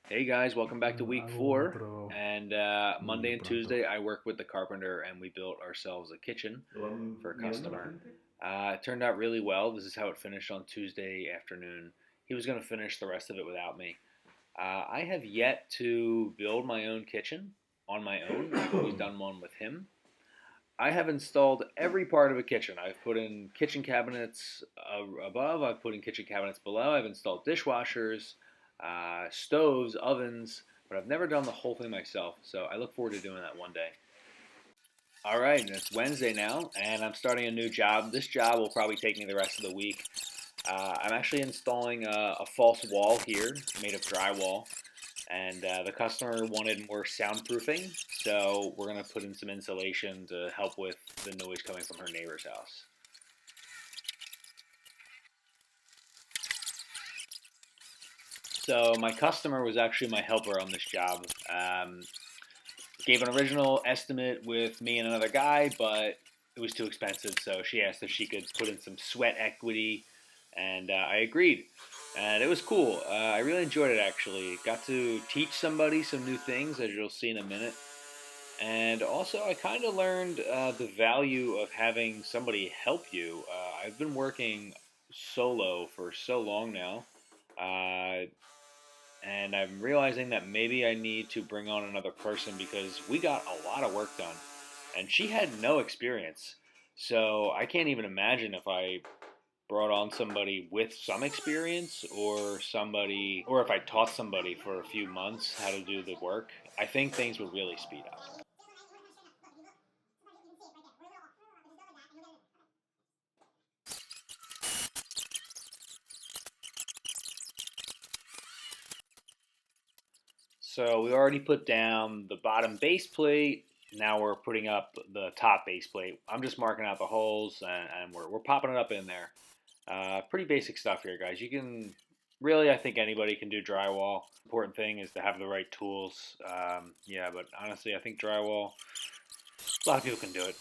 Hey guys, welcome back to week Algo muy 4. pro, And muy Monday and pronto. Tuesday, I worked with the carpenter and we built ourselves a kitchen ¿Lo van for a mirando la customer. gente? It turned out really well. This is how it finished on Tuesday afternoon. He was going to finish the rest of it without me. I have yet to build my own kitchen on my own. I've always done one with him. I have installed every part of a kitchen. I've put in kitchen cabinets above, I've put in kitchen cabinets below, I've installed dishwashers, stoves, ovens, but I've never done the whole thing myself. So I look forward to doing that one day. All right, and it's Wednesday now, and I'm starting a new job. This job will probably take me the rest of the week. I'm actually installing a false wall here made of drywall, and the customer wanted more soundproofing, so we're going to put in some insulation to help with the noise coming from her neighbor's house. So my customer was actually my helper on this job. Gave an original estimate with me and another guy, but it was too expensive, so she asked if she could put in some sweat equity, and I agreed. And it was cool. I really enjoyed it actually. Got to teach somebody some new things, as you'll see in a minute. And also, I kind of learned the value of having somebody help you. I've been working solo for so long now, uh, and I'm realizing that maybe I need to bring on another person because we got a lot of work done, and she had no experience. So I can't even imagine if I brought on somebody with some experience or if I taught somebody for a few months how to do the work. I think things would really speed up. So we already put down the bottom base plate. Now we're putting up the top base plate. I'm just marking out the holes and we're popping it up in there. Pretty basic stuff here, guys. You can really, I think anybody can do drywall. Important thing is to have the right tools. Yeah, but honestly, I think drywall, a lot of people can do it.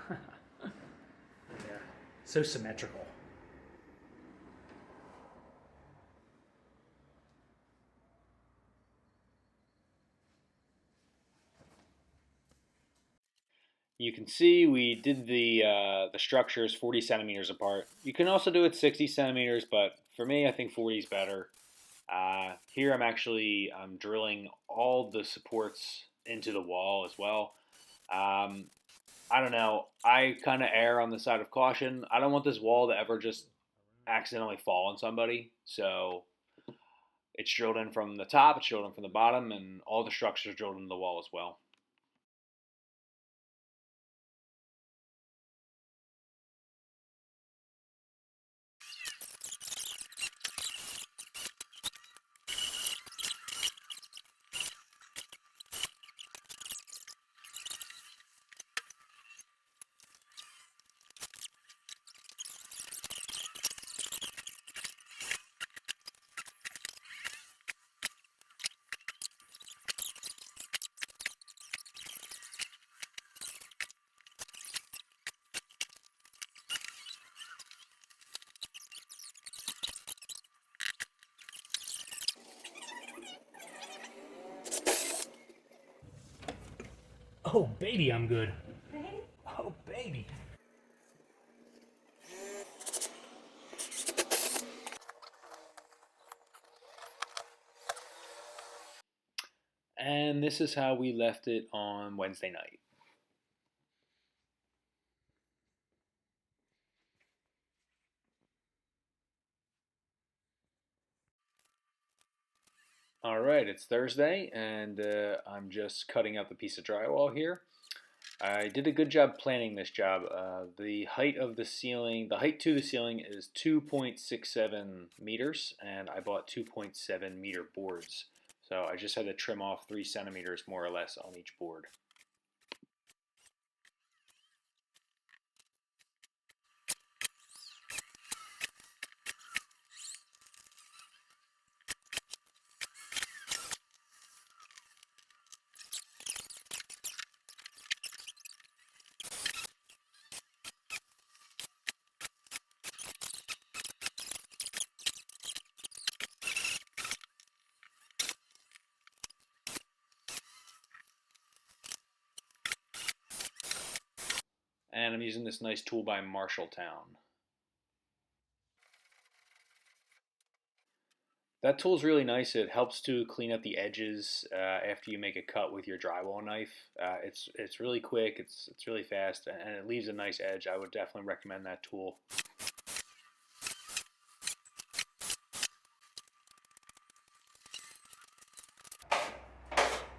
Yeah. So symmetrical. You can see we did the structures 40 centimeters apart. You can also do it 60 centimeters, but for me, I think 40 is better. Here I'm drilling all the supports into the wall as well. Um, I don't know. I kind of err on the side of caution. I don't want this wall to ever just accidentally fall on somebody. So it's drilled in from the top, it's drilled in from the bottom, and all the structures drilled into the wall as well. Oh, baby, I'm good. Oh, baby. And this is how we left it on Wednesday night. All right, it's Thursday, and I'm just cutting out the piece of drywall here. I did a good job planning this job. The height of the ceiling, the height to the ceiling is 2.67 meters, and I bought 2.7 meter boards. So I just had to trim off 3 centimeters more or less on each board. And I'm using this nice tool by Marshalltown. That tool is really nice. It helps to clean up the edges after you make a cut with your drywall knife. It's really quick. It's really fast, and it leaves a nice edge. I would definitely recommend that tool.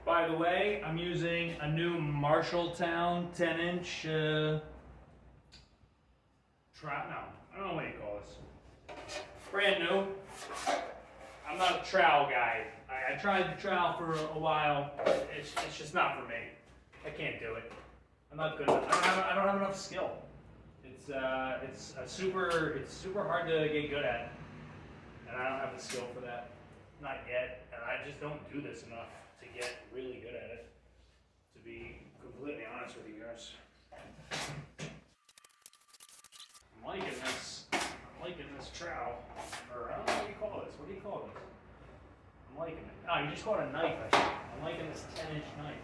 By the way, I'm using a new Marshalltown 10-inch I don't know what you call this. Brand new. I'm not a trowel guy. I tried the trowel for a while. It's just not for me. I can't do it. I'm not good. I don't have enough skill. It's super hard to get good at, and I don't have the skill for that. Not yet, and I just don't do this enough to get really good at it. To be completely honest with you guys, I'm liking this trowel, or I don't know what you call this. What do you call this? I'm liking it. Oh, you just call it a knife. I'm liking this 10-inch knife.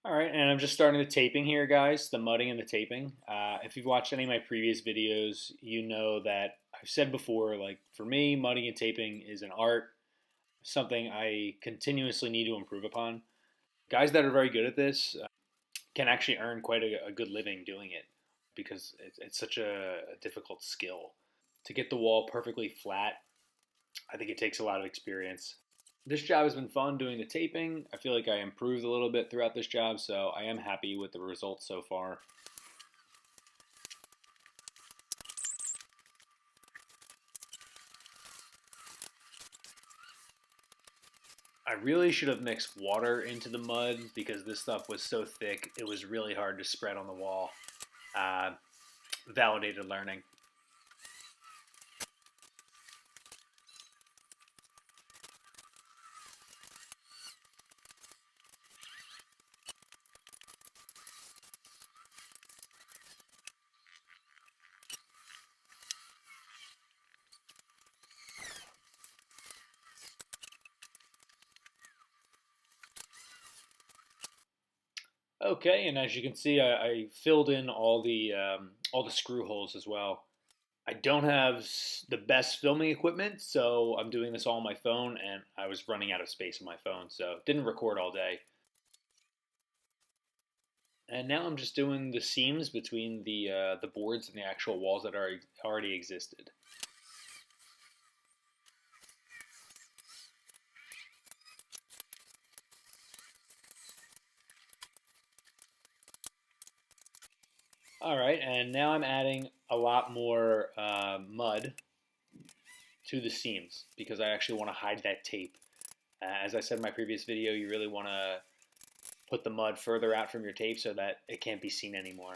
All right, and I'm just starting the taping here, guys, the mudding and the taping. If you've watched any of my previous videos, you know that I've said before, like, for me, mudding and taping is an art, something I continuously need to improve upon. Guys that are very good at this can actually earn quite a good living doing it because it's such a difficult skill. To get the wall perfectly flat, I think it takes a lot of experience. This job has been fun doing the taping. I feel like I improved a little bit throughout this job, so I am happy with the results so far. I really should have mixed water into the mud because this stuff was so thick, it was really hard to spread on the wall. Validated learning. Okay, and as you can see, I filled in all the screw holes as well. I don't have the best filming equipment, so I'm doing this all on my phone, and I was running out of space on my phone, so didn't record all day. And now I'm just doing the seams between the boards and the actual walls that already existed. All right, and now I'm adding a lot more mud to the seams because I actually want to hide that tape. As I said in my previous video, you really want to put the mud further out from your tape so that it can't be seen anymore.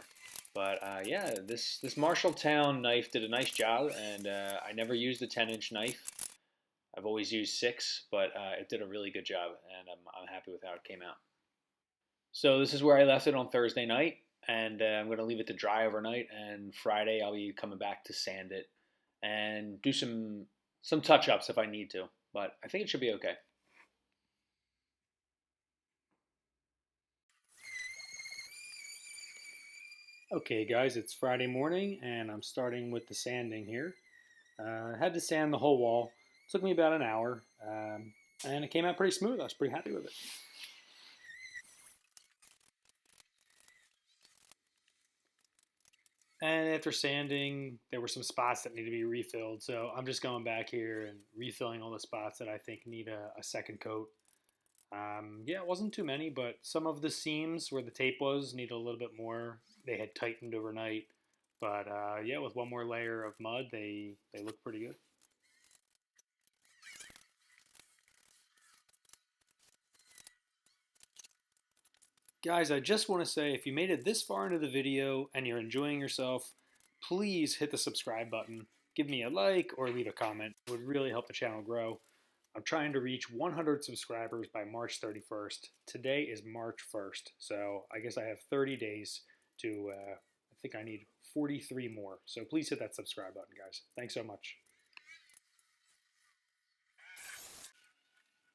But yeah, this Marshalltown knife did a nice job, and I never used a 10-inch knife. I've always used 6, but it did a really good job, and I'm happy with how it came out. So this is where I left it on Thursday night, and I'm going to leave it to dry overnight, and Friday I'll be coming back to sand it and do some touch-ups if I need to, but I think it should be okay. Okay guys, it's Friday morning and I'm starting with the sanding here. I had to sand the whole wall. It took me about an hour, and it came out pretty smooth. I was pretty happy with it. And after sanding, there were some spots that need to be refilled. So I'm just going back here and refilling all the spots that I think need a second coat. Yeah, it wasn't too many, but some of the seams where the tape was need a little bit more. They had tightened overnight. But yeah, with one more layer of mud, they look pretty good. Guys, I just want to say if you made it this far into the video and you're enjoying yourself, please hit the subscribe button. Give me a like or leave a comment. It would really help the channel grow. I'm trying to reach 100 subscribers by March 31st. Today is March 1st, so I guess I have 30 days to, I think I need 43 more. So please hit that subscribe button, guys. Thanks so much.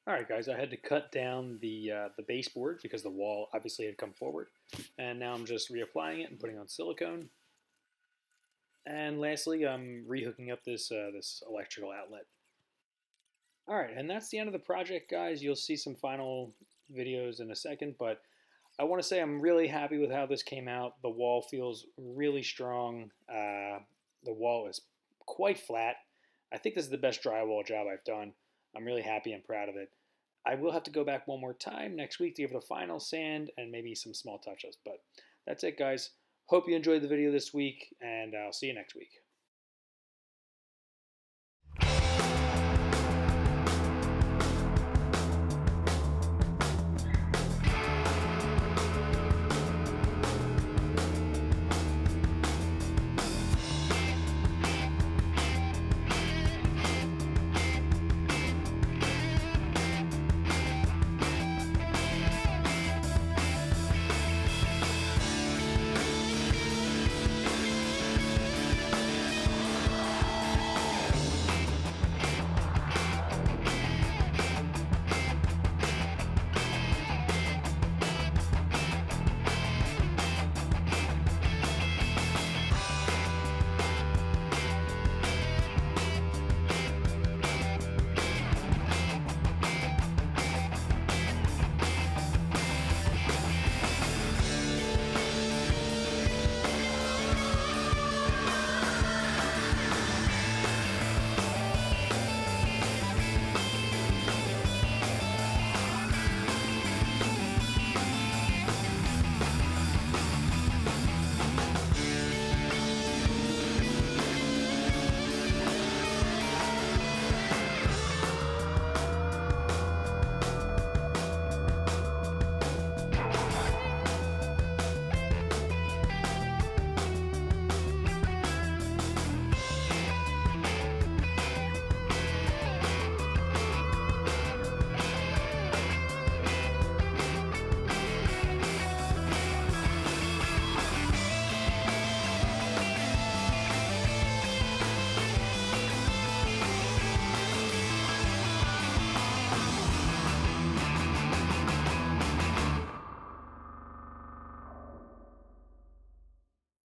All right, guys, I had to cut down the baseboard because the wall obviously had come forward. And now I'm just reapplying it and putting on silicone. And lastly, I'm rehooking up this electrical outlet. All right, and that's the end of the project, guys. You'll see some final videos in a second, but I want to say I'm really happy with how this came out. The wall feels really strong. The wall is quite flat. I think this is the best drywall job I've done. I'm really happy and proud of it. I will have to go back one more time next week to give it a final sand and maybe some small touch-ups, but that's it, guys. Hope you enjoyed the video this week, and I'll see you next week.